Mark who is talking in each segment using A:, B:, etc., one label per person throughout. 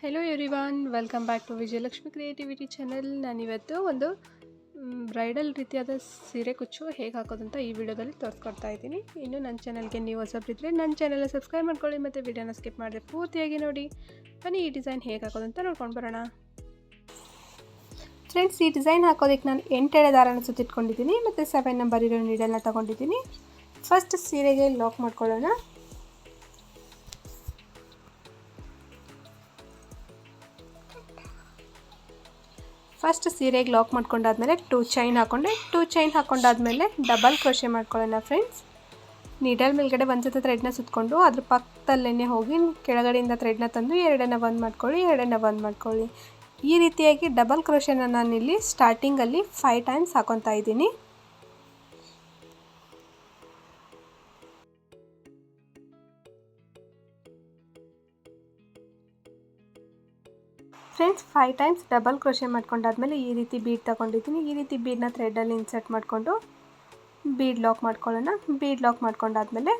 A: Hello everyone, welcome back to Vijayalakshmi creativity channel. ನಾನಿವತ್ತು ಒಂದು bridal ರೀತಿಯಾದ ಸೀರೆ ಕುಚ್ಚು ಹೇಗೆ ಹಾಕೋದಂತ ಈ ವಿಡಿಯೋದಲ್ಲಿ ತೋರಿಸ್ಕೊಡ್ತಾ ಇದ್ದೀನಿ. ಇನ್ನು ನನ್ನ ಚಾನಲ್ಗೆ ನೀವು ಹೊಸಬ್ರಿದ್ರೆ ನನ್ನ ಚಾನಲ್ನ ಸಬ್ಸ್ಕ್ರೈಬ್ ಮಾಡ್ಕೊಳ್ಳಿ ಮತ್ತು ವಿಡಿಯೋನ ಸ್ಕಿಪ್ ಮಾಡಿದೆ ಪೂರ್ತಿಯಾಗಿ ನೋಡಿ. ಬನ್ನಿ ಈ ಡಿಸೈನ್ ಹೇಗೆ ಹಾಕೋದಂತ ನೋಡ್ಕೊಂಡು ಬರೋಣ. ಫ್ರೆಂಡ್ಸ್, ಈ ಡಿಸೈನ್ ಹಾಕೋದಕ್ಕೆ ನಾನು 8 ಎಳೆ ದಾರನ ಸುತ್ತಿಟ್ಕೊಂಡಿದ್ದೀನಿ ಮತ್ತು 7 ನಂಬರ್ ಇರೋ ನೀಡಲ್ನ ತೊಗೊಂಡಿದ್ದೀನಿ. ಫಸ್ಟ್ ಸೀರೆಗೆ ಲಾಕ್ ಮಾಡ್ಕೊಳ್ಳೋಣ. ಫಸ್ಟ್ ಸೀರೆಗೆ ಲಾಕ್ ಮಾಡ್ಕೊಂಡಾದ್ಮೇಲೆ 2 ಚೈನ್ ಹಾಕ್ಕೊಂಡೆ. 2 ಚೈನ್ ಹಾಕ್ಕೊಂಡಾದ್ಮೇಲೆ ಡಬಲ್ ಕ್ರೋಶೆ ಮಾಡ್ಕೊಳ್ಳೋಣ. ಫ್ರೆಂಡ್ಸ್, ನೀಡಲ್ ಮೇಲ್ಗಡೆ ಒಂದು ಸತ ಥ್ರೆಡ್ನ ಸುತ್ತಕೊಂಡು ಅದ್ರ ಪಕ್ಕದಲ್ಲೇ ಹೋಗಿ ಕೆಳಗಡೆಯಿಂದ ಥ್ರೆಡ್ನ ತಂದು ಎರಡನ್ನ ಒಂದು ಮಾಡ್ಕೊಳ್ಳಿ, ಎರಡನ್ನ ಒಂದು ಮಾಡ್ಕೊಳ್ಳಿ. ಈ ರೀತಿಯಾಗಿ ಡಬಲ್ ಕ್ರೋಶೆನ ನಾನಿಲ್ಲಿ ಸ್ಟಾರ್ಟಿಂಗಲ್ಲಿ 5 ಟೈಮ್ಸ್ ಹಾಕೊತಾ ಇದ್ದೀನಿ. ಫ್ರೆಂಡ್ಸ್, 5 ಟೈಮ್ಸ್ ಡಬಲ್ ಕ್ರೋಶೆ ಮಾಡ್ಕೊಂಡಾದ್ಮೇಲೆ ಈ ರೀತಿ ಬೀಡ್ ತಗೊಂಡಿದ್ದೀನಿ. ಈ ರೀತಿ ಬೀಡನ್ನ ಥ್ರೆಡಲ್ಲಿ ಇನ್ಸರ್ಟ್ ಮಾಡಿಕೊಂಡು ಬೀಡ್ ಲಾಕ್ ಮಾಡ್ಕೊಳ್ಳೋಣ. ಬೀಡ್ ಲಾಕ್ ಮಾಡ್ಕೊಂಡಾದ್ಮೇಲೆ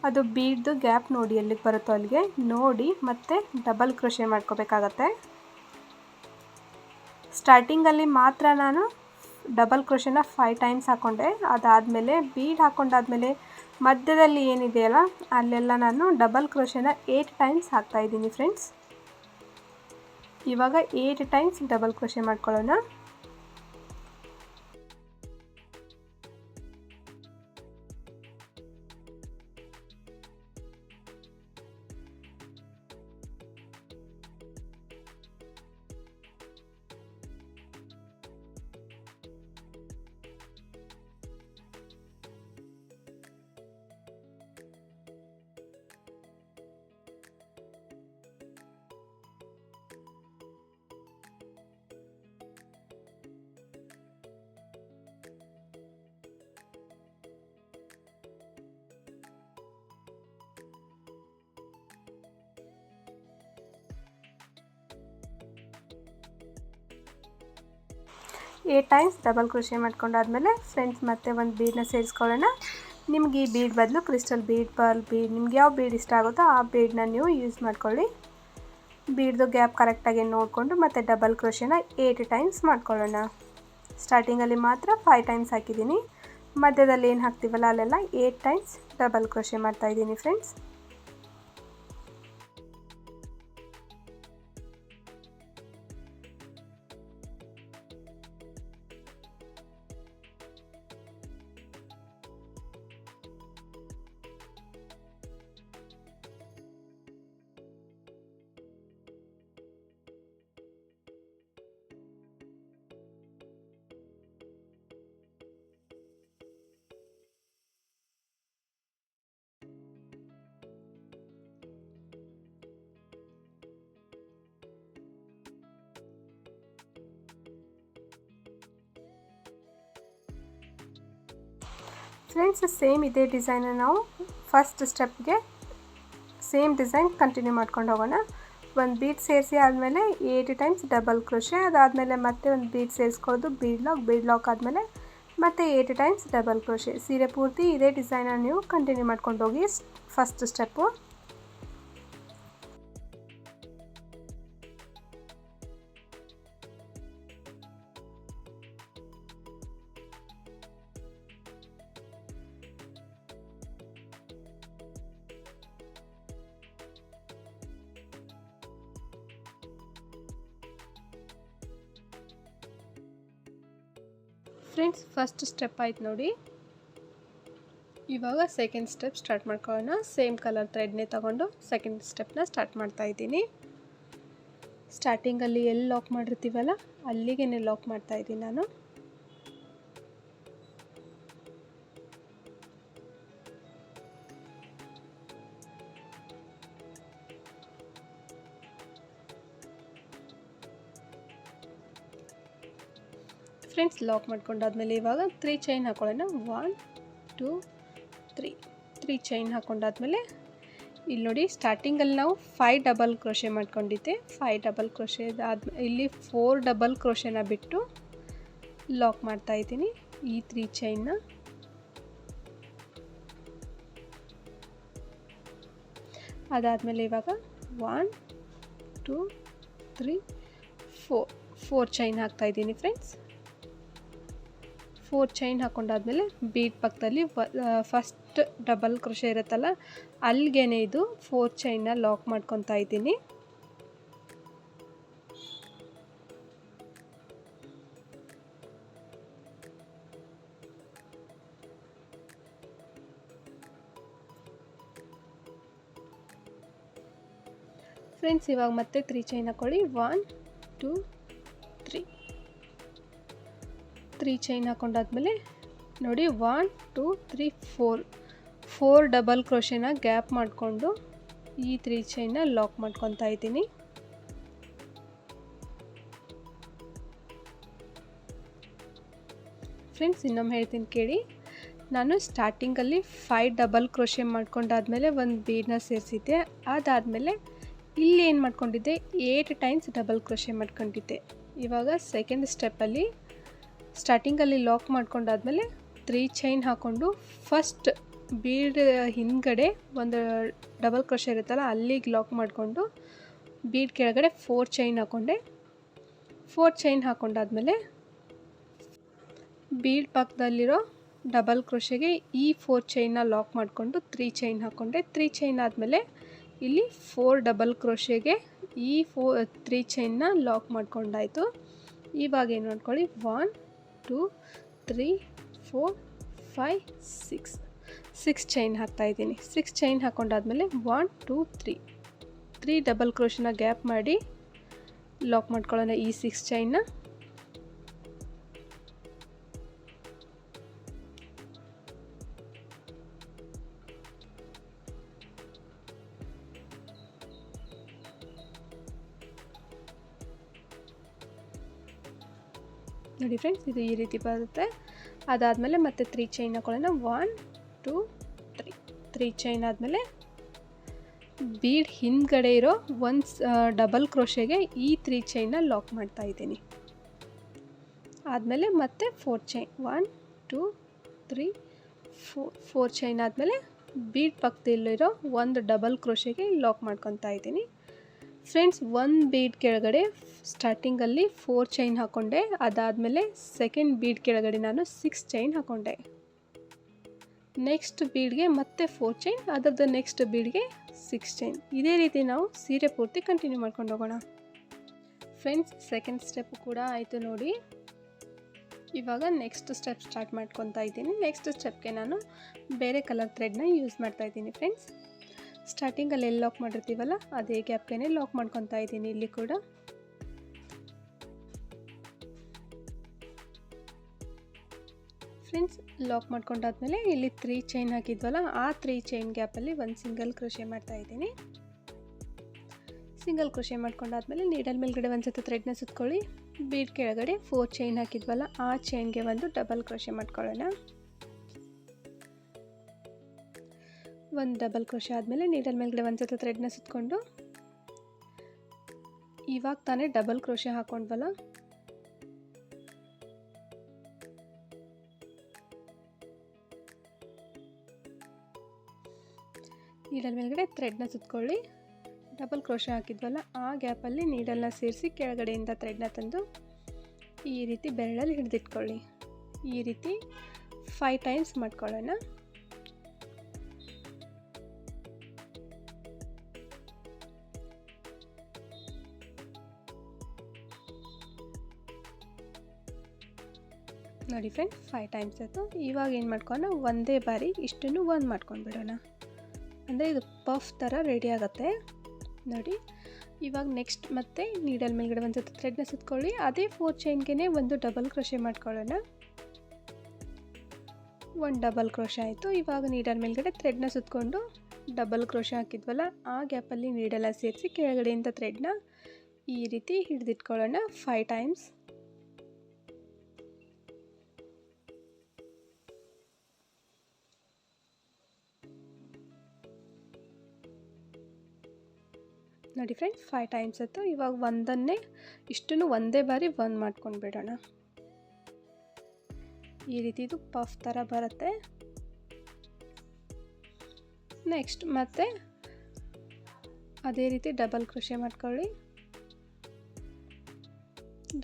A: ಅದು ಬೀಡ್ದು ಗ್ಯಾಪ್ ನೋಡಿ ಎಲ್ಲಿಗೆ ಬರುತ್ತೋ ಅಲ್ಲಿಗೆ ನೋಡಿ ಮತ್ತೆ ಡಬಲ್ ಕ್ರೋಶೆ ಮಾಡ್ಕೋಬೇಕಾಗತ್ತೆ. ಸ್ಟಾರ್ಟಿಂಗಲ್ಲಿ ಮಾತ್ರ ನಾನು ಡಬಲ್ ಕ್ರೋಶೆನ 5 ಟೈಮ್ಸ್ ಹಾಕ್ಕೊಂಡೆ. ಅದಾದಮೇಲೆ ಬೀಡ್ ಹಾಕ್ಕೊಂಡಾದ್ಮೇಲೆ ಮಧ್ಯದಲ್ಲಿ ಏನಿದೆಯಲ್ಲ ಅಲ್ಲೆಲ್ಲ ನಾನು ಡಬಲ್ ಕ್ರೋಶೆನ 8 ಟೈಮ್ಸ್ ಹಾಕ್ತಾಯಿದ್ದೀನಿ. ಫ್ರೆಂಡ್ಸ್, ಇವಾಗ 8 ಟೈಮ್ಸ್ ಡಬಲ್ ಕ್ರೋಶೆ ಮಾಡ್ಕೊಳ್ಳೋಣ. ಏಟ್ ಟೈಮ್ಸ್ ಡಬಲ್ ಕ್ರೋಶೆ ಮಾಡ್ಕೊಂಡಾದ್ಮೇಲೆ ಫ್ರೆಂಡ್ಸ್ ಮತ್ತೆ ಒಂದು ಬೀಡನ್ನ ಸೇರಿಸ್ಕೊಳ್ಳೋಣ. ನಿಮಗೆ ಈ ಬೀಡ್ ಬದಲು ಕ್ರಿಸ್ಟಲ್ ಬೀಡ್, ಪರ್ಲ್ ಬೀಡ್, ನಿಮ್ಗೆ ಯಾವ ಬೀಡ್ ಇಷ್ಟ ಆಗುತ್ತೋ ಆ ಬೀಡನ್ನ ನೀವು ಯೂಸ್ ಮಾಡ್ಕೊಳ್ಳಿ. ಬೀಡ್ದು ಗ್ಯಾಪ್ ಕರೆಕ್ಟಾಗಿ ನೋಡಿಕೊಂಡು ಮತ್ತೆ ಡಬಲ್ ಕ್ರೋಶೆನ 8 ಟೈಮ್ಸ್ ಮಾಡ್ಕೊಳ್ಳೋಣ. ಸ್ಟಾರ್ಟಿಂಗಲ್ಲಿ ಮಾತ್ರ 5 ಟೈಮ್ಸ್ ಹಾಕಿದ್ದೀನಿ. ಮಧ್ಯದಲ್ಲಿ ಏನು ಹಾಕ್ತೀವಲ್ಲ ಅಲ್ಲೆಲ್ಲ 8 ಟೈಮ್ಸ್ ಡಬಲ್ ಕ್ರೋಶೆ ಮಾಡ್ತಾಯಿದ್ದೀನಿ. ಫ್ರೆಂಡ್ಸ್, ಸೇಮ್ ಇದೇ ಡಿಸೈನ ನಾವು ಫಸ್ಟ್ ಸ್ಟೆಪ್ಗೆ ಸೇಮ್ ಡಿಸೈನ್ ಕಂಟಿನ್ಯೂ ಮಾಡ್ಕೊಂಡು ಹೋಗೋಣ. ಒಂದು ಬೀಡ್ ಸೇರಿಸಿ ಆದಮೇಲೆ 8 ಟೈಮ್ಸ್ ಡಬಲ್ ಕ್ರೋಶೆ, ಅದಾದಮೇಲೆ ಮತ್ತೆ ಒಂದು ಬೀಡ್ ಸೇರಿಸ್ಕೊಳ್ಳೋದು, ಬೀಡ್ ಲಾಕ್ ಆದಮೇಲೆ ಮತ್ತೆ 8 ಟೈಮ್ಸ್ ಡಬಲ್ ಕ್ರೋಶೆ. ಸೀರೆ ಪೂರ್ತಿ ಇದೇ ಡಿಸೈನ ನೀವು ಕಂಟಿನ್ಯೂ ಮಾಡ್ಕೊಂಡು ಹೋಗಿ. First step friends, first step ಆಯ್ತು ನೋಡಿ. ಇವಾಗ ಸೆಕೆಂಡ್ ಸ್ಟೆಪ್ ಸ್ಟಾರ್ಟ್ ಮಾಡ್ಕೊಳ್ಳೋಣ. ಸೇಮ್ ಕಲರ್ ಥ್ರೆಡ್ನೇ ತಗೊಂಡು ಸೆಕೆಂಡ್ ಸ್ಟೆಪ್ನ ಸ್ಟಾರ್ಟ್ ಮಾಡ್ತಾ ಇದ್ದೀನಿ. ಸ್ಟಾರ್ಟಿಂಗಲ್ಲಿ ಎಲ್ಲಿ ಲಾಕ್ ಮಾಡಿರ್ತೀವಲ್ಲ ಅಲ್ಲಿಗೆ ಲಾಕ್ ಮಾಡ್ತಾ ಇದ್ದೀನಿ ನಾನು. ಫ್ರೆಂಡ್ಸ್, ಲಾಕ್ ಮಾಡ್ಕೊಂಡಾದ್ಮೇಲೆ ಇವಾಗ 3 ಚೈನ್ ಹಾಕೊಳ್ಳೋಣ. 1 2 3 ಚೈನ್ ಹಾಕ್ಕೊಂಡಾದ್ಮೇಲೆ ಇಲ್ಲಿ ನೋಡಿ, ಸ್ಟಾರ್ಟಿಂಗಲ್ಲಿ ನಾವು 5 ಡಬಲ್ ಕ್ರೋಶೆ ಮಾಡ್ಕೊಂಡಿದ್ದೆ. 5 ಡಬಲ್ ಕ್ರೋಶೆ ಆದ್ಮೇಲೆ ಇಲ್ಲಿ 4 ಡಬಲ್ ಕ್ರೋಶೆನ ಬಿಟ್ಟು ಲಾಕ್ ಮಾಡ್ತಾ ಇದ್ದೀನಿ ಈ 3 ಚೈನ್ನ. ಅದಾದಮೇಲೆ ಇವಾಗ 1 2 3 4 ಚೈನ್ ಹಾಕ್ತಾಯಿದ್ದೀನಿ ಫ್ರೆಂಡ್ಸ್. 4 ಚೈನ್ ಹಾಕ್ಕೊಂಡಾದ್ಮೇಲೆ ಬೀಡ್ ಪಕ್ಕದಲ್ಲಿ ಫಸ್ಟ್ ಡಬಲ್ ಕ್ರೋಶೆ ಇರುತ್ತಲ್ಲ ಅಲ್ಲಿಗೇನೆ ಇದು 4 ಚೈನ್ನ ಲಾಕ್ ಮಾಡ್ಕೊತಾ ಇದ್ದೀನಿ. ಫ್ರೆಂಡ್ಸ್ ಇವಾಗ ಮತ್ತೆ 3 ಚೈನ್ ಹಾಕೊಳ್ಳಿ. 1 2 3 ಚೈನ್ ಹಾಕೊಂಡಾದ್ಮೇಲೆ ನೋಡಿ 1 2 3 4 ಡಬಲ್ ಕ್ರೋಶೆನ ಗ್ಯಾಪ್ ಮಾಡಿಕೊಂಡು ಈ 3 ಚೈನ್ನ ಲಾಕ್ ಮಾಡ್ಕೊತಾ ಇದ್ದೀನಿ. ಫ್ರೆಂಡ್ಸ್ ಇನ್ನೊಮ್ಮೆ ಹೇಳ್ತೀನಿ ಕೇಳಿ. ನಾನು ಸ್ಟಾರ್ಟಿಂಗಲ್ಲಿ 5 ಡಬಲ್ ಕ್ರೋಶೆ ಮಾಡ್ಕೊಂಡಾದ್ಮೇಲೆ ಒಂದು ಬೀಡನ್ನ ಸೇರಿಸಿದ್ದೆ. ಅದಾದಮೇಲೆ ಇಲ್ಲಿ ಏನು ಮಾಡ್ಕೊಂಡಿದ್ದೆ 8 ಟೈಮ್ಸ್ ಡಬಲ್ ಕ್ರೋಶೆ ಮಾಡ್ಕೊಂಡಿದ್ದೆ. ಇವಾಗ ಸೆಕೆಂಡ್ ಸ್ಟೆಪ್ಪಲ್ಲಿ ಸ್ಟಾರ್ಟಿಂಗಲ್ಲಿ ಲಾಕ್ ಮಾಡ್ಕೊಂಡಾದ್ಮೇಲೆ 3 ಚೈನ್ ಹಾಕ್ಕೊಂಡು ಫಸ್ಟ್ ಬೀಡ್ ಹಿಂದ್ಗಡೆ ಒಂದು ಡಬಲ್ ಕ್ರೋಶೆ ಇರುತ್ತಲ್ಲ ಅಲ್ಲಿಗೆ ಲಾಕ್ ಮಾಡಿಕೊಂಡು ಬೀಡ್ ಕೆಳಗಡೆ 4 ಚೈನ್ ಹಾಕ್ಕೊಂಡೆ. 4 ಚೈನ್ ಹಾಕ್ಕೊಂಡಾದ್ಮೇಲೆ ಬೀಡ್ ಪಕ್ಕದಲ್ಲಿರೋ ಡಬಲ್ ಕ್ರೋಶೆಗೆ ಈ 4 ಚೈನ್ನ ಲಾಕ್ ಮಾಡಿಕೊಂಡು 3 ಚೈನ್ ಹಾಕ್ಕೊಂಡೆ. 3 ಚೈನ್ ಆದಮೇಲೆ ಇಲ್ಲಿ 4 ಡಬಲ್ ಕ್ರೋಶೆಗೆ ಈ 3 ಚೈನ್ನ ಲಾಕ್ ಮಾಡ್ಕೊಂಡಾಯಿತು. ಇವಾಗ ಏನು ಮಾಡ್ಕೊಳ್ಳಿ 1 2 3 4 5 6 ಚೈನ್ ಹಾಕ್ತಾಯಿದ್ದೀನಿ. 6 ಚೈನ್ ಹಾಕ್ಕೊಂಡಾದ್ಮೇಲೆ 1 2 3 ಡಬಲ್ ಕ್ರೋಶನ ಗ್ಯಾಪ್ ಮಾಡಿ ಲಾಕ್ ಮಾಡ್ಕೊಳ್ಳೋಣ ಈ 6 ಚೈನ್ನ. ನೋಡಿ ಫ್ರೆಂಡ್ಸ್ ಇದು ಈ ರೀತಿ ಬರುತ್ತೆ. ಅದಾದಮೇಲೆ ಮತ್ತೆ 3 ಚೈನ್ ಹಾಕೊಳ್ಳೋಣ. 1 2 3 ಚೈನ್ ಆದಮೇಲೆ ಬೀಡ್ ಹಿಂದ್ಗಡೆ ಇರೋ ಒಂದು ಡಬಲ್ ಕ್ರೋಶೆಗೆ ಈ 3 ಚೈನ್ನ ಲಾಕ್ ಮಾಡ್ತಾ ಇದ್ದೀನಿ. ಆದಮೇಲೆ ಮತ್ತೆ 4 ಚೈನ್ 1 2 3 4 ಚೈನ್ ಆದಮೇಲೆ ಬೀಡ್ ಪಕ್ಕದಲ್ಲಿರೋ ಒಂದು ಡಬಲ್ ಕ್ರೋಶೆಗೆ ಲಾಕ್ ಮಾಡ್ಕೊತಾ ಇದ್ದೀನಿ. ಫ್ರೆಂಡ್ಸ್ ಒಂದು ಬೀಡ್ ಕೆಳಗಡೆ ಸ್ಟಾರ್ಟಿಂಗಲ್ಲಿ 4 ಚೈನ್ ಹಾಕ್ಕೊಂಡೆ. ಅದಾದಮೇಲೆ ಸೆಕೆಂಡ್ ಬೀಡ್ ಕೆಳಗಡೆ ನಾನು 6 ಚೈನ್ ಹಾಕ್ಕೊಂಡೆ. ನೆಕ್ಸ್ಟ್ ಬೀಡ್ಗೆ ಮತ್ತೆ 4 ಚೈನ್, ಅದರದ್ದು ನೆಕ್ಸ್ಟ್ ಬೀಡ್ಗೆ 6 ಚೈನ್. ಇದೇ ರೀತಿ ನಾವು ಸೀರೆ ಪೂರ್ತಿ ಕಂಟಿನ್ಯೂ ಮಾಡ್ಕೊಂಡು ಹೋಗೋಣ. ಫ್ರೆಂಡ್ಸ್ ಸೆಕೆಂಡ್ ಸ್ಟೆಪ್ ಕೂಡ ಆಯಿತು ನೋಡಿ. ಇವಾಗ ನೆಕ್ಸ್ಟ್ ಸ್ಟೆಪ್ ಸ್ಟಾರ್ಟ್ ಮಾಡ್ಕೊತಾ ಇದ್ದೀನಿ. ನೆಕ್ಸ್ಟ್ ಸ್ಟೆಪ್ಗೆ ನಾನು ಬೇರೆ ಕಲರ್ ಥ್ರೆಡ್ನ ಯೂಸ್ ಮಾಡ್ತಾ ಇದ್ದೀನಿ. ಫ್ರೆಂಡ್ಸ್ ಸ್ಟಾರ್ಟಿಂಗಲ್ಲಿ ಎಲ್ಲಿ ಲಾಕ್ ಮಾಡಿರ್ತೀವಲ್ಲ ಅದೇ ಗ್ಯಾಪ್ಗೆ ಲಾಕ್ ಮಾಡ್ಕೊತಾ ಇದ್ದೀನಿ. ಇಲ್ಲಿ ಕೂಡ ಫ್ರೆಂಡ್ಸ್ ಲಾಕ್ ಮಾಡ್ಕೊಂಡಾದ್ಮೇಲೆ ಇಲ್ಲಿ 3 ಚೈನ್ ಹಾಕಿದ್ವಲ್ಲ ಆ 3 ಚೈನ್ ಗ್ಯಾಪಲ್ಲಿ ಒಂದು ಸಿಂಗಲ್ ಕ್ರೋಶೆ ಮಾಡ್ತಾ ಇದ್ದೀನಿ. ಸಿಂಗಲ್ ಕ್ರೋಶೆ ಮಾಡ್ಕೊಂಡಾದ್ಮೇಲೆ ನೀಡಲ್ ಮೇಲ್ಗಡೆ ಒಂದು ಸತಿ ಥ್ರೆಡ್ನ ಸುತ್ಕೊಳ್ಳಿ. ಬೀಡ್ ಕೆಳಗಡೆ 4 ಚೈನ್ ಹಾಕಿದ್ವಲ್ಲ ಆ ಚೈನ್ಗೆ ಒಂದು ಡಬಲ್ ಕ್ರೋಶೆ ಮಾಡ್ಕೊಳ್ಳೋಣ. ಒಂದು ಡಬಲ್ ಕ್ರೋಶೆ ಆದಮೇಲೆ ನೀಡಲ್ ಮೇಲ್ಗಡೆ ಒಂದು ಸತಿ ಥ್ರೆಡ್ನ ಸುತ್ಕೊಂಡು ಇವಾಗ ತಾನೇ ಡಬಲ್ ಕ್ರೋಶೆ ಹಾಕ್ಕೊಂಡ್ವಲ್ಲ ನೀಡಲ್ ಮೇಲ್ಗಡೆ ಥ್ರೆಡ್ನ ಸುತ್ಕೊಳ್ಳಿ. ಡಬಲ್ ಕ್ರೋಶೆ ಹಾಕಿದ್ವಲ್ಲ ಆ ಗ್ಯಾಪಲ್ಲಿ ನೀಡಲ್ನ ಸೇರಿಸಿ ಕೆಳಗಡೆಯಿಂದ ಥ್ರೆಡ್ನ ತಂದು ಈ ರೀತಿ ಬೆರಳಲ್ಲಿ ಹಿಡಿದಿಟ್ಕೊಳ್ಳಿ. ಈ ರೀತಿ 5 ಟೈಮ್ಸ್ ಮಾಡ್ಕೊಳ್ಳೋಣ. ನೋಡಿ ಫ್ರೆಂಡ್ಸ್ 5 ಟೈಮ್ಸ್ ಆಯಿತು. ಇವಾಗ ಏನು ಮಾಡ್ಕೊಳ್ಳೋಣ ಒಂದೇ ಬಾರಿ ಇಷ್ಟನ್ನು ಒಂದು ಮಾಡ್ಕೊಂಡು ಬಿಡೋಣ. ಅಂದರೆ ಇದು ಪಫ್ ಥರ ರೆಡಿ ಆಗುತ್ತೆ ನೋಡಿ. ಇವಾಗ ನೆಕ್ಸ್ಟ್ ಮತ್ತೆ ನೀಡಲ್ ಮೇಲ್ಗಡೆ ಒಂದು ಸತಿ ಥ್ರೆಡ್ನ ಸುತ್ಕೊಳ್ಳಿ. ಅದೇ 4 ಚೈನ್ಗೆ ಒಂದು ಡಬಲ್ ಕ್ರೋಶೆ ಮಾಡ್ಕೊಳ್ಳೋಣ. ಒಂದು ಡಬಲ್ ಕ್ರೋಶೆ ಆಯಿತು. ಇವಾಗ ನೀಡಲ್ ಮೇಲ್ಗಡೆ ಥ್ರೆಡ್ನ ಸುತ್ಕೊಂಡು ಡಬಲ್ ಕ್ರೋಶೆ ಹಾಕಿದ್ವಲ್ಲ ಆ ಗ್ಯಾಪಲ್ಲಿ ನೀಡಲ್ಲ ಸೇರಿಸಿ ಕೆಳಗಡೆಯಿಂದ ಥ್ರೆಡ್ನ ಈ ರೀತಿ ಹಿಡಿದಿಟ್ಕೊಳ್ಳೋಣ 5 ಟೈಮ್ಸ್. ನೋಡಿ ಫ್ರೆಂಡ್ಸ್ 5 ಟೈಮ್ಸ್ ಆಯಿತು. ಇವಾಗ ಒಂದನ್ನೇ ಇಷ್ಟನ್ನು ಒಂದೇ ಬಾರಿ ಒಂದು ಮಾಡ್ಕೊಂಡು ಬಿಡೋಣ. ಈ ರೀತಿ ಇದು ಪಫ್ ಥರ ಬರುತ್ತೆ. ನೆಕ್ಸ್ಟ್ ಮತ್ತೆ ಅದೇ ರೀತಿ ಡಬಲ್ ಕ್ರೋಶೆ ಮಾಡ್ಕೊಳ್ಳಿ.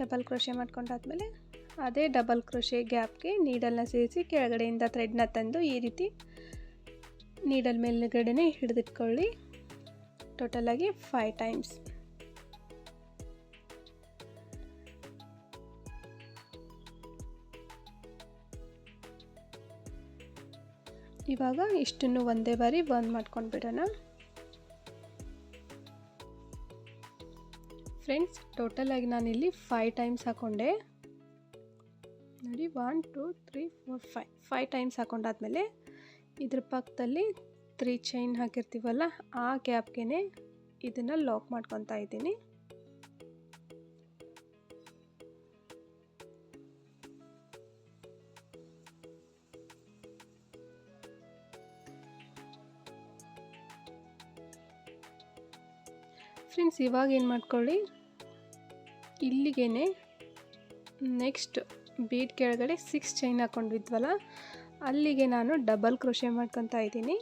A: ಡಬಲ್ ಕ್ರೋಶೆ ಮಾಡ್ಕೊಂಡಾದ್ಮೇಲೆ ಅದೇ ಡಬಲ್ ಕ್ರೋಶೆ ಗ್ಯಾಪ್ಗೆ ನೀಡಲ್ನ ಸೇರಿಸಿ ಕೆಳಗಡೆಯಿಂದ ಥ್ರೆಡ್ನ ತಂದು ಈ ರೀತಿ ನೀಡಲ್ ಮೇಲ್ಗಡೆ ಹಿಡಿದಿಟ್ಕೊಳ್ಳಿ. ಟೋಟಲಾಗಿ 5 ಟೈಮ್ಸ್. ಇವಾಗ ಇಷ್ಟನ್ನು ಒಂದೇ ಬಾರಿ ಬಂದ್ ಮಾಡ್ಕೊಂಡು ಬಿಡೋಣ. ಫ್ರೆಂಡ್ಸ್, ಟೋಟಲಾಗಿ ನಾನಿಲ್ಲಿ 5 ಟೈಮ್ಸ್ ಹಾಕ್ಕೊಂಡೆ ನೋಡಿ. 1 2 3 4 5 ಟೈಮ್ಸ್ ಹಾಕೊಂಡಾದ್ಮೇಲೆ ಇದ್ರ ಪಕ್ಕದಲ್ಲಿ 3 ಚೈನ್ ಹಾಕಿರ್ತೀವಲ್ಲ, ಆ ಗ್ಯಾಪ್ಗೆ ಇದನ್ನು ಲಾಕ್ ಮಾಡ್ಕೊತಾ ಇದ್ದೀನಿ. ಫ್ರೆಂಡ್ಸ್, ಇವಾಗ ಏನು ಮಾಡ್ಕೊಳ್ಳಿ, ಇಲ್ಲಿಗೆ ನೆಕ್ಸ್ಟ್ ಬೀಡ್ ಕೆಳಗಡೆ 6 ಚೈನ್ ಹಾಕ್ಕೊಂಡಿದ್ವಲ್ಲ, ಅಲ್ಲಿಗೆ ನಾನು ಡಬಲ್ ಕ್ರೋಶೆ ಮಾಡ್ಕೊತಾ ಇದ್ದೀನಿ.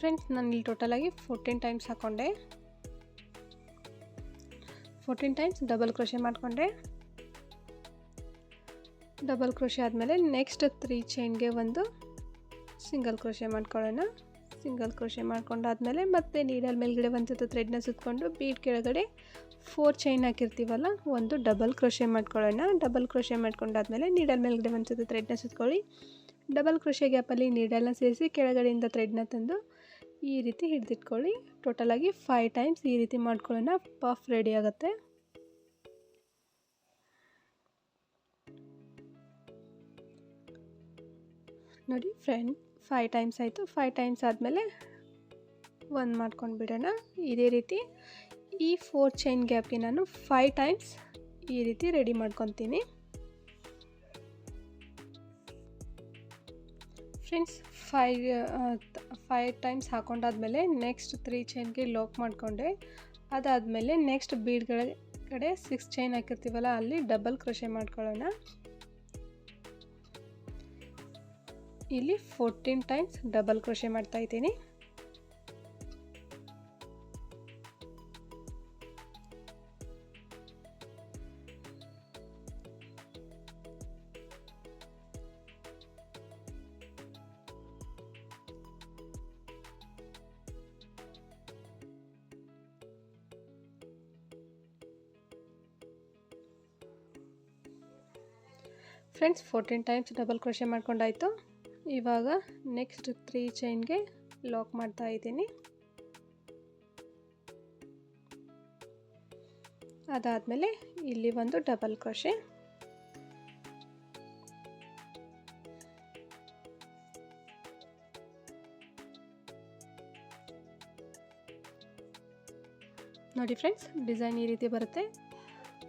A: ಫ್ರೆಂಡ್ಸ್, ನಾನು ಇಲ್ಲಿ ಟೋಟಲಾಗಿ 14 ಟೈಮ್ಸ್ ಹಾಕ್ಕೊಂಡೆ. 14 ಟೈಮ್ಸ್ ಡಬಲ್ ಕ್ರೋಶೆ ಮಾಡಿಕೊಂಡೆ. ಡಬಲ್ ಕ್ರೋಶೆ ಆದಮೇಲೆ ನೆಕ್ಸ್ಟ್ 3 ಚೈನ್ಗೆ ಒಂದು ಸಿಂಗಲ್ ಕ್ರೋಶೆ ಮಾಡ್ಕೊಳ್ಳೋಣ. ಸಿಂಗಲ್ ಕ್ರೋಶೆ ಮಾಡ್ಕೊಂಡಾದ್ಮೇಲೆ ಮತ್ತೆ ನೀಡಲ್ ಮೇಲ್ಗಡೆ ಒಂದು ಸುತ್ತು ಥ್ರೆಡ್ನ ಸುತ್ತಕೊಂಡು ಬೀಡ್ ಕೆಳಗಡೆ 4 ಚೈನ್ ಹಾಕಿರ್ತೀವಲ್ಲ, ಒಂದು ಡಬಲ್ ಕ್ರೋಶೆ ಮಾಡ್ಕೊಳ್ಳೋಣ. ಡಬಲ್ ಕ್ರೋಶೆ ಮಾಡ್ಕೊಂಡಾದ್ಮೇಲೆ ನೀಡಲ್ ಮೇಲ್ಗಡೆ ಒಂದು ಸುತ್ತು ಥ್ರೆಡ್ನ ಸುತ್ಕೊಳ್ಳಿ. ಡಬಲ್ ಕ್ರೋಶೆ ಗ್ಯಾಪಲ್ಲಿ ನೀಡಲ್ನ ಸೇರಿಸಿ ಕೆಳಗಡೆಯಿಂದ ಥ್ರೆಡ್ನ ತಂದು ಈ ರೀತಿ ಹಿಡಿದಿಟ್ಕೊಳ್ಳಿ. ಟೋಟಲಾಗಿ 5 ಟೈಮ್ಸ್ ಈ ರೀತಿ ಮಾಡ್ಕೊಳ್ಳೋಣ. ಪಫ್ ರೆಡಿ ಆಗುತ್ತೆ. ನೋಡಿ ಫ್ರೆಂಡ್, 5 ಟೈಮ್ಸ್ ಆಯಿತು. 5 ಟೈಮ್ಸ್ ಆದಮೇಲೆ ಒಂದು ಮಾಡ್ಕೊಂಡು ಬಿಡೋಣ. ಇದೇ ರೀತಿ ಈ 4 ಚೈನ್ ಗ್ಯಾಪ್ಗೆ ನಾನು 5 ಟೈಮ್ಸ್ ಈ ರೀತಿ ರೆಡಿ ಮಾಡ್ಕೊತೀನಿ. ಫ್ರೆಂಡ್ಸ್, 5 ಟೈಮ್ಸ್ ಹಾಕೊಂಡಾದ್ಮೇಲೆ ನೆಕ್ಸ್ಟ್ 3 ಚೈನ್ಗೆ ಲಾಕ್ ಮಾಡಿಕೊಂಡೆ. ಅದಾದಮೇಲೆ ನೆಕ್ಸ್ಟ್ ಬೀಡ್ಗಳ ಕಡೆ 6 ಚೈನ್ ಹಾಕಿರ್ತೀವಲ್ಲ, ಅಲ್ಲಿ ಡಬಲ್ ಕ್ರೋಶೆ ಮಾಡ್ಕೊಳ್ಳೋಣ. ಇಲ್ಲಿ 14 ಟೈಮ್ಸ್ ಡಬಲ್ ಕ್ರೋಶೆ ಮಾಡ್ತಾ ಇದ್ದೀನಿ. ಫ್ರೆಂಡ್ಸ್, 14 ಟೈಮ್ಸ್ ಡಬಲ್ ಕ್ರೋಶೆ ಮಾಡ್ಕೊಂಡಾಯಿತು. ಇವಾಗ ನೆಕ್ಸ್ಟ್ 3 ಚೈನ್ಗೆ ಲಾಕ್ ಮಾಡ್ತಾ ಇದ್ದೀನಿ. ಅದಾದಮೇಲೆ ಇಲ್ಲಿ ಒಂದು ಡಬಲ್ ಕ್ರೋಶೆ. ನೋಡಿ ಫ್ರೆಂಡ್ಸ್, ಡಿಸೈನ್ ಈ ರೀತಿ ಬರುತ್ತೆ.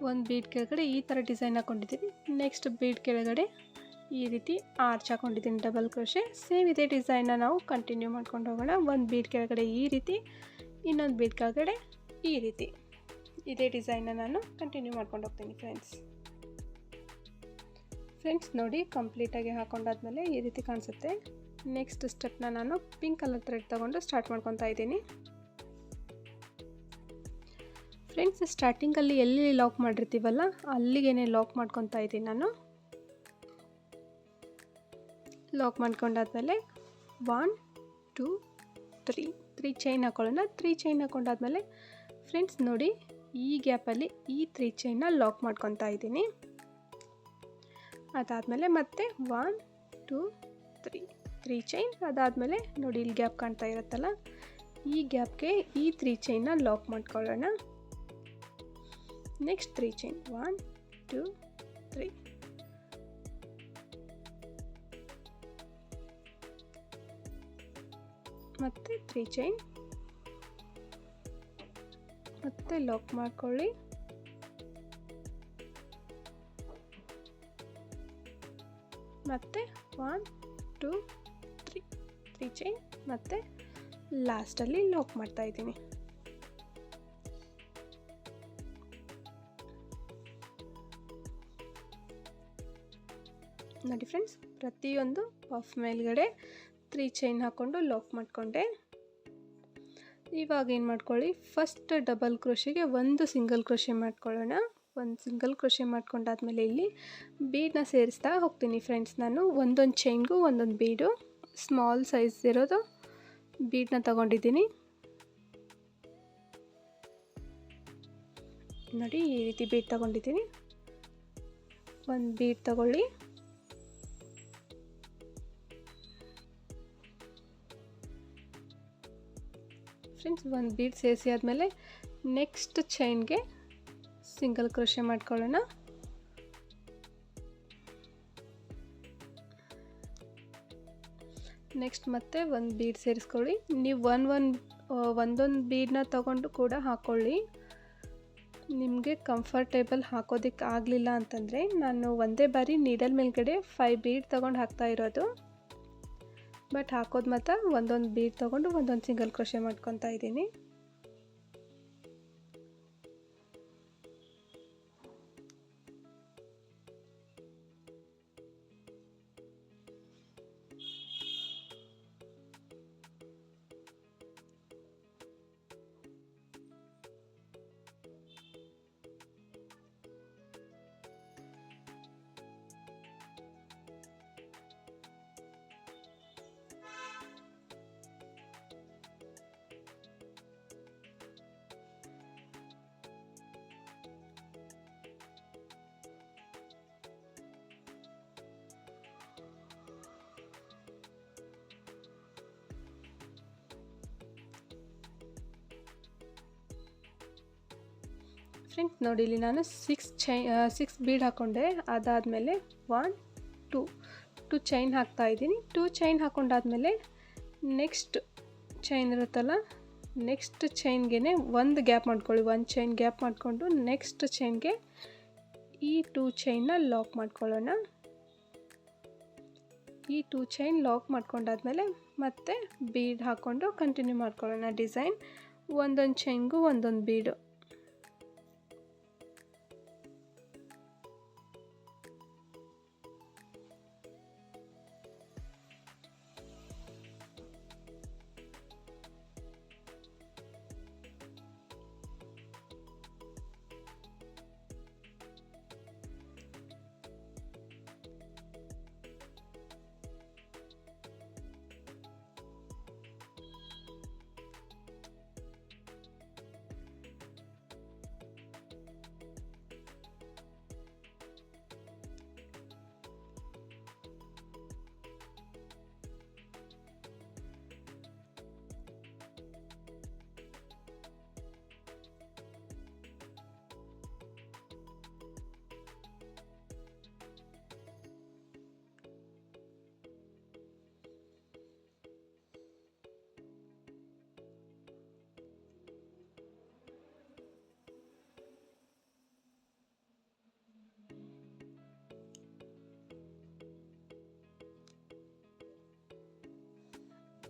A: ಒಂದು ಬೀಡ್ ಕೆಳಗಡೆ ಈ ಥರ ಡಿಸೈನ್ ಹಾಕ್ಕೊಂಡಿದ್ದೀನಿ. ನೆಕ್ಸ್ಟ್ ಬೀಡ್ ಕೆಳಗಡೆ ಈ ರೀತಿ ಆರ್ಚ್ ಹಾಕ್ಕೊಂಡಿದ್ದೀನಿ ಡಬಲ್ ಕ್ರೋಶೆ. ಸೇಮ್ ಇದೇ ಡಿಸೈನ್ನ ನಾವು ಕಂಟಿನ್ಯೂ ಮಾಡ್ಕೊಂಡು ಹೋಗೋಣ. ಒಂದು ಬೀಡ್ ಕೆಳಗಡೆ ಈ ರೀತಿ, ಇನ್ನೊಂದು ಬೀಡ್ ಕೆಳಗಡೆ ಈ ರೀತಿ, ಇದೇ ಡಿಸೈನ್ನ ನಾನು ಕಂಟಿನ್ಯೂ ಮಾಡ್ಕೊಂಡು ಹೋಗ್ತೀನಿ ಫ್ರೆಂಡ್ಸ್. ನೋಡಿ, ಕಂಪ್ಲೀಟಾಗಿ ಹಾಕೊಂಡಾದ್ಮೇಲೆ ಈ ರೀತಿ ಕಾಣಿಸುತ್ತೆ. ನೆಕ್ಸ್ಟ್ ಸ್ಟೆಪ್ನ ನಾನು ಪಿಂಕ್ ಕಲರ್ ಥ್ರೆಡ್ ತೊಗೊಂಡು ಸ್ಟಾರ್ಟ್ ಮಾಡ್ಕೊತಾ ಇದ್ದೀನಿ. ಫ್ರೆಂಡ್ಸ್, ಸ್ಟಾರ್ಟಿಂಗಲ್ಲಿ ಎಲ್ಲಿ ಲಾಕ್ ಮಾಡಿರ್ತೀವಲ್ಲ, ಅಲ್ಲಿಗೆ ಲಾಕ್ ಮಾಡ್ಕೊತಾ ಇದ್ದೀನಿ ನಾನು. ಲಾಕ್ ಮಾಡ್ಕೊಂಡಾದ್ಮೇಲೆ 1 2 3 3 ಚೈನ್ ಹಾಕೊಳ್ಳೋಣ. 3 ಚೈನ್ ಹಾಕೊಂಡಾದ್ಮೇಲೆ ಫ್ರೆಂಡ್ಸ್ ನೋಡಿ ಈ ಗ್ಯಾಪಲ್ಲಿ ಈ 3 ಚೈನ್ನ ಲಾಕ್ ಮಾಡ್ಕೊತಾ ಇದ್ದೀನಿ. ಅದಾದಮೇಲೆ ಮತ್ತೆ 1 2 3 ಚೈನ್. ಅದಾದಮೇಲೆ ನೋಡಿ ಇಲ್ಲಿ ಗ್ಯಾಪ್ ಕಾಣ್ತಾ ಇರುತ್ತಲ್ಲ, ಈ ಗ್ಯಾಪ್ಗೆ ಈ 3 ಚೈನ್ನ ಲಾಕ್ ಮಾಡ್ಕೊಳ್ಳೋಣ. Next 3 chain 1 2 3. ಮತ್ತೆ 3 ಚೈನ್ ಮತ್ತೆ ಲಾಕ್ ಮಾಡ್ಕೊಳ್ಳಿ. ಮತ್ತೆ 1 2 3 ಚೈನ್ ಮತ್ತೆ ಲಾಸ್ಟಲ್ಲಿ ಲಾಕ್ ಮಾಡ್ತಾ ಇದ್ದೀನಿ. ನೋಡಿ ಫ್ರೆಂಡ್ಸ್, ಪ್ರತಿಯೊಂದು ಪಫ್ ಮೇಲ್ಗಡೆ 3 ಚೈನ್ ಹಾಕ್ಕೊಂಡು ಲಾಕ್ ಮಾಡಿಕೊಂಡೆ. ಇವಾಗ ಏನು ಮಾಡ್ಕೊಳ್ಳಿ, ಫಸ್ಟ್ ಡಬಲ್ ಕ್ರೋಶೆಗೆ ಒಂದು ಸಿಂಗಲ್ ಕ್ರೋಶೆ ಮಾಡ್ಕೊಳ್ಳೋಣ. ಒಂದು ಸಿಂಗಲ್ ಕ್ರೋಶೆ ಮಾಡ್ಕೊಂಡಾದ್ಮೇಲೆ ಇಲ್ಲಿ ಬೀಡನ್ನ ಸೇರಿಸ್ತಾ ಹೋಗ್ತೀನಿ ಫ್ರೆಂಡ್ಸ್. ನಾನು ಒಂದೊಂದು ಚೈನ್ಗೂ ಒಂದೊಂದು ಬೀಡು ಸ್ಮಾಲ್ ಸೈಜ್ ಇರೋದು ಬೀಡನ್ನ ತಗೊಂಡಿದ್ದೀನಿ. ನೋಡಿ ಈ ರೀತಿ ಬೀಡ್ ತಗೊಂಡಿದ್ದೀನಿ. ಒಂದು ಬೀಡ್ ತಗೊಳ್ಳಿ. ಫ್ರೆಂಡ್ಸ್ ಒಂದು ಬೀಡ್ ಸೇರಿಸಿ ಆದಮೇಲೆ ನೆಕ್ಸ್ಟ್ ಚೈನ್ಗೆ ಸಿಂಗಲ್ ಕ್ರೋಶೆ ಮಾಡ್ಕೊಳ್ಳೋಣ. ನೆಕ್ಸ್ಟ್ ಮತ್ತೆ ಒಂದು ಬೀಡ್ ಸೇರಿಸ್ಕೊಳ್ಳಿ. ನೀವು ಒಂದೊಂದು ಬೀಡನ್ನ ತಗೊಂಡು ಕೂಡ ಹಾಕ್ಕೊಳ್ಳಿ. ನಿಮಗೆ ಕಂಫರ್ಟೇಬಲ್ ಹಾಕೋದಕ್ಕೆ ಆಗಲಿಲ್ಲ ಅಂತಂದರೆ ನಾನು ಒಂದೇ ಬಾರಿ ನೀಡಲ್ ಮೇಲ್ಗಡೆ 5 ಬೀಡ್ ತೊಗೊಂಡು ಹಾಕ್ತಾ ಇರೋದು. ಬಟ್ ಹಾಕೋದು ಮಾತ್ರ ಒಂದೊಂದು ಬೀಡ್ ತೊಗೊಂಡು ಒಂದೊಂದು ಸಿಂಗಲ್ ಕ್ರೋಶೆ ಮಾಡ್ಕೊತಾ ಇದ್ದೀನಿ. ಫ್ರೆಂಡ್ಸ್ ನೋಡಿ ಇಲ್ಲಿ ನಾನು 6 ಬೀಡ್ ಹಾಕ್ಕೊಂಡೆ. ಅದಾದಮೇಲೆ 1 2 ಚೈನ್ ಹಾಕ್ತಾ ಇದ್ದೀನಿ. 2 ಚೈನ್ ಹಾಕ್ಕೊಂಡಾದ್ಮೇಲೆ ನೆಕ್ಸ್ಟ್ ಚೈನ್ ಇರುತ್ತಲ್ಲ, ನೆಕ್ಸ್ಟ್ ಚೈನ್ಗೆ ಒಂದು ಗ್ಯಾಪ್ ಮಾಡ್ಕೊಳ್ಳಿ. ಒಂದು ಚೈನ್ ಗ್ಯಾಪ್ ಮಾಡಿಕೊಂಡು ನೆಕ್ಸ್ಟ್ ಚೈನ್ಗೆ ಈ 2 ಚೈನ್ನ ಲಾಕ್ ಮಾಡ್ಕೊಳ್ಳೋಣ. ಈ 2 ಚೈನ್ ಲಾಕ್ ಮಾಡ್ಕೊಂಡಾದ್ಮೇಲೆ ಮತ್ತೆ ಬೀಡ್ ಹಾಕ್ಕೊಂಡು ಕಂಟಿನ್ಯೂ ಮಾಡ್ಕೊಳ್ಳೋಣ ಡಿಸೈನ್. ಒಂದೊಂದು ಚೈನ್ಗೂ ಒಂದೊಂದು ಬೀಡು.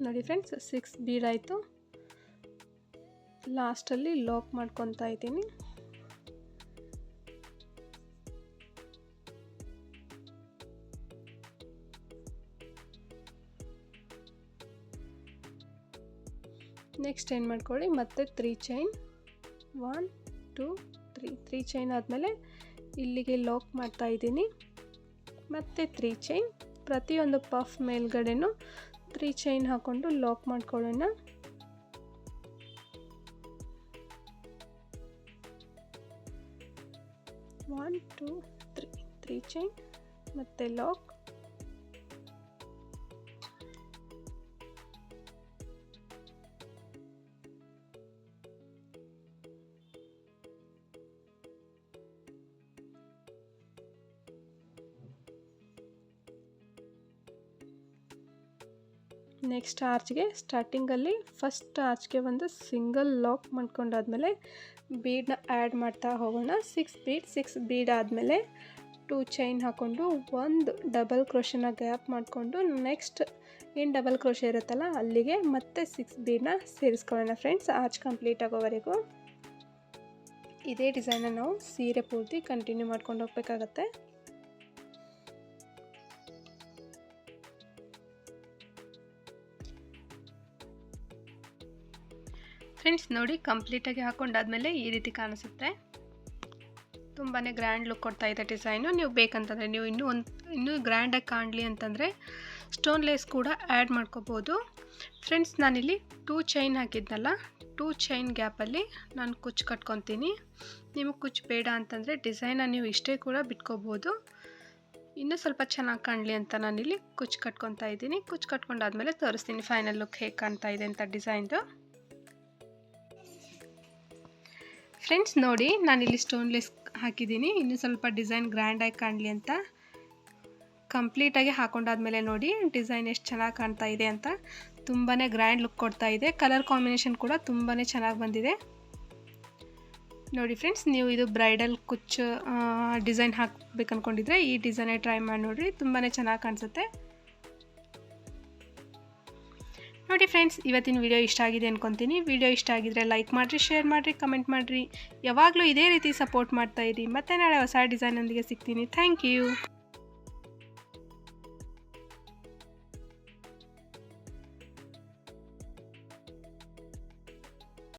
A: ನೋಡಿ ಫ್ರೆಂಡ್ಸ್, 6 ಬೀಡ್ ಆಯಿತು. ಲಾಸ್ಟಲ್ಲಿ ಲಾಕ್ ಮಾಡ್ಕೊತಾ ಇದ್ದೀನಿ. ನೆಕ್ಸ್ಟ್ ಏನು ಮಾಡ್ಕೊಳ್ಳಿ, ಮತ್ತೆ 3 ಚೈನ್ 1 2 3 ಚೈನ್ ಆದಮೇಲೆ ಇಲ್ಲಿಗೆ ಲಾಕ್ ಮಾಡ್ತಾ ಇದ್ದೀನಿ. ಮತ್ತೆ 3 ಚೈನ್, ಪ್ರತಿಯೊಂದು ಪಫ್ ಮೇಲ್ಗಡೆನೂ 3 ಚೈನ್ ಹಾಕ್ಕೊಂಡು ಲಾಕ್ ಮಾಡ್ಕೊಳ್ಳೋಣ. 1 2 3 ಚೈನ್ ಮತ್ತು ಲಾಕ್. ನೆಕ್ಸ್ಟ್ ಆರ್ಚ್ಗೆ ಸ್ಟಾರ್ಟಿಂಗಲ್ಲಿ ಫಸ್ಟ್ ಆರ್ಚ್ಗೆ ಒಂದು ಸಿಂಗಲ್ ಲಾಕ್ ಮಾಡ್ಕೊಂಡಾದ್ಮೇಲೆ ಬೀಡನ್ನ ಆ್ಯಡ್ ಮಾಡ್ತಾ ಹೋಗೋಣ. 6 ಬೀಡ್ ಆದಮೇಲೆ 2 ಚೈನ್ ಹಾಕ್ಕೊಂಡು ಒಂದು ಡಬಲ್ ಕ್ರೋಶನ ಗ್ಯಾಪ್ ಮಾಡಿಕೊಂಡು ನೆಕ್ಸ್ಟ್ ಏನು ಡಬಲ್ ಕ್ರೋಶೆ ಇರುತ್ತಲ್ಲ ಅಲ್ಲಿಗೆ ಮತ್ತೆ 6 ಬೀಡನ್ನ ಸೇರಿಸ್ಕೊಳ್ಳೋಣ ಫ್ರೆಂಡ್ಸ್, ಆರ್ಚ್ ಕಂಪ್ಲೀಟ್ ಆಗೋವರೆಗೂ. ಇದೇ ಡಿಸೈನ ನಾವು ಸೀರೆ ಪೂರ್ತಿ ಕಂಟಿನ್ಯೂ ಮಾಡ್ಕೊಂಡು ಹೋಗ್ಬೇಕಾಗತ್ತೆ. ಫ್ರೆಂಡ್ಸ್ ನೋಡಿ, ಕಂಪ್ಲೀಟಾಗಿ ಹಾಕ್ಕೊಂಡಾದ್ಮೇಲೆ ಈ ರೀತಿ ಕಾಣಿಸುತ್ತೆ. ತುಂಬಾ ಗ್ರ್ಯಾಂಡ್ ಲುಕ್ ಕೊಡ್ತಾ ಇದೆ ಡಿಸೈನು. ನೀವು ಬೇಕಂತಂದರೆ ನೀವು ಇನ್ನೂ ಗ್ರ್ಯಾಂಡಾಗಿ ಕಾಣಲಿ ಅಂತಂದರೆ ಸ್ಟೋನ್ ಲೇಸ್ ಕೂಡ ಆ್ಯಡ್ ಮಾಡ್ಕೋಬೋದು. ಫ್ರೆಂಡ್ಸ್ ನಾನಿಲ್ಲಿ 2 ಚೈನ್ ಹಾಕಿದ್ನಲ್ಲ, 2 ಚೈನ್ ಗ್ಯಾಪಲ್ಲಿ ನಾನು ಕುಚ್ಚು ಕಟ್ಕೊತೀನಿ. ನಿಮಗೆ ಕುಚ್ಚು ಬೇಡ ಅಂತಂದರೆ ಡಿಸೈನ ನೀವು ಇಷ್ಟೇ ಕೂಡ ಬಿಟ್ಕೋಬೋದು. ಇನ್ನೂ ಸ್ವಲ್ಪ ಚೆನ್ನಾಗಿ ಕಾಣಲಿ ಅಂತ ನಾನಿಲ್ಲಿ ಕುಚ್ಚು ಕಟ್ಕೊತಾ ಇದ್ದೀನಿ. ಕುಚ್ಚು ಕಟ್ಕೊಂಡಾದ್ಮೇಲೆ ತೋರಿಸ್ತೀನಿ ಫೈನಲ್ ಲುಕ್ ಹೇಗೆ ಕಾಣ್ತಾ ಇದೆ ಅಂತ ಡಿಸೈನ್ದು. ಫ್ರೆಂಡ್ಸ್ ನೋಡಿ, ನಾನಿಲ್ಲಿ ಸ್ಟೋನ್ ಲೇಸ್ ಹಾಕಿದ್ದೀನಿ, ಇನ್ನೂ ಸ್ವಲ್ಪ ಡಿಸೈನ್ ಗ್ರ್ಯಾಂಡಾಗಿ ಕಾಣಲಿ ಅಂತ. ಕಂಪ್ಲೀಟಾಗಿ ಹಾಕೊಂಡಾದ್ಮೇಲೆ ನೋಡಿ ಡಿಸೈನ್ ಎಷ್ಟು ಚೆನ್ನಾಗಿ ಕಾಣ್ತಾ ಇದೆ ಅಂತ. ತುಂಬಾ ಗ್ರ್ಯಾಂಡ್ ಲುಕ್ ಕೊಡ್ತಾ ಇದೆ. ಕಲರ್ ಕಾಂಬಿನೇಷನ್ ಕೂಡ ತುಂಬಾ ಚೆನ್ನಾಗಿ ಬಂದಿದೆ ನೋಡಿ ಫ್ರೆಂಡ್ಸ್. ನೀವು ಇದು ಬ್ರೈಡಲ್ ಕುಚ್ಚು ಡಿಸೈನ್ ಹಾಕಬೇಕು ಅಂದ್ಕೊಂಡಿದ್ರೆ ಈ ಡಿಸೈನೇ ಟ್ರೈ ಮಾಡಿ ನೋಡಿರಿ, ತುಂಬಾ ಚೆನ್ನಾಗಿ ಕಾಣಿಸುತ್ತೆ ನೋಡಿ ಫ್ರೆಂಡ್ಸ್. ಇವತ್ತಿನ ವಿಡಿಯೋ ಇಷ್ಟ ಆಗಿದೆ ಅಂದ್ಕೊತೀನಿ. ವಿಡಿಯೋ ಇಷ್ಟ ಆಗಿದ್ರೆ ಲೈಕ್ ಮಾಡಿರಿ, ಶೇರ್ ಮಾಡಿರಿ, ಕಮೆಂಟ್ ಮಾಡಿರಿ. ಯಾವಾಗಲೂ ಇದೇ ರೀತಿ ಸಪೋರ್ಟ್ ಮಾಡ್ತಾಯಿರಿ. ಮತ್ತೆ ನಾಳೆ ಹೊಸ ಡಿಸೈನೊಂದಿಗೆ ಸಿಗ್ತೀನಿ. Thank you.